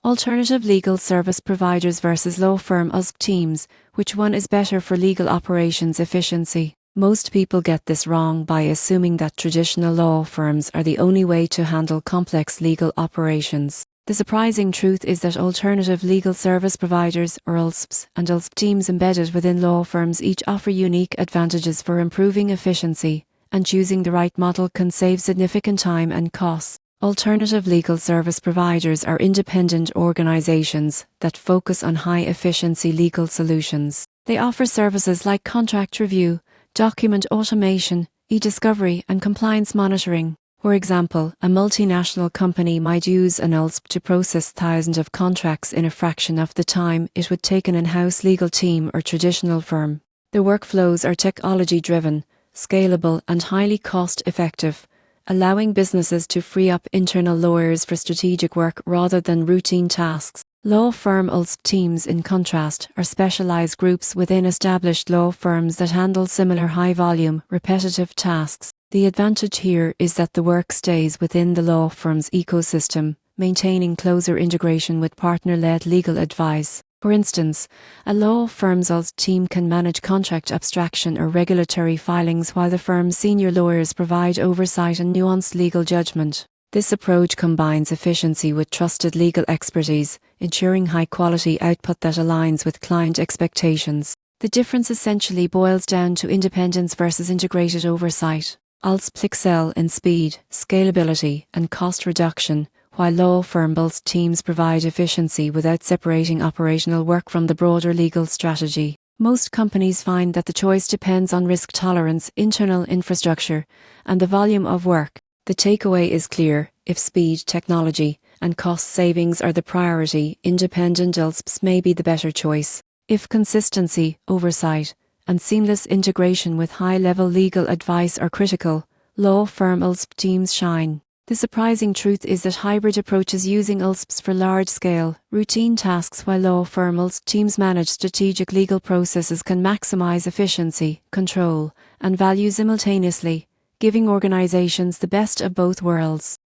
Alternative legal service providers versus law firm ALSP teams, which one is better for legal operations efficiency? Most people get this wrong by assuming that traditional law firms are the only way to handle complex legal operations. The surprising truth is that alternative legal service providers, or ALSPs, and ALSP teams embedded within law firms each offer unique advantages for improving efficiency, and choosing the right model can save significant time and costs. Alternative legal service providers are independent organizations that focus on high-efficiency legal solutions. They offer services like contract review, document automation, e-discovery, and compliance monitoring. For example, a multinational company might use an ALSP to process thousands of contracts in a fraction of the time it would take an in-house legal team or traditional firm. The workflows are technology-driven, scalable, and highly cost-effective, allowing businesses to free up internal lawyers for strategic work rather than routine tasks. Law firm ALSP teams, in contrast, are specialized groups within established law firms that handle similar high-volume, repetitive tasks. The advantage here is that the work stays within the law firm's ecosystem, maintaining closer integration with partner-led legal advice. For instance, a law firm's ALSP team can manage contract abstraction or regulatory filings while the firm's senior lawyers provide oversight and nuanced legal judgment. This approach combines efficiency with trusted legal expertise, ensuring high-quality output that aligns with client expectations. The difference essentially boils down to independence versus integrated oversight. ALSP excel in speed, scalability, and cost reduction, while law firm ALSP teams provide efficiency without separating operational work from the broader legal strategy. Most companies find that the choice depends on risk tolerance, internal infrastructure, and the volume of work. The takeaway is clear: if speed, technology, and cost savings are the priority, independent ALSPs may be the better choice. If consistency, oversight, and seamless integration with high-level legal advice are critical, law firm ALSP teams shine. The surprising truth is that hybrid approaches using ALSPs for large-scale, routine tasks while law firm ALSP teams manage strategic legal processes can maximize efficiency, control, and value simultaneously, giving organizations the best of both worlds.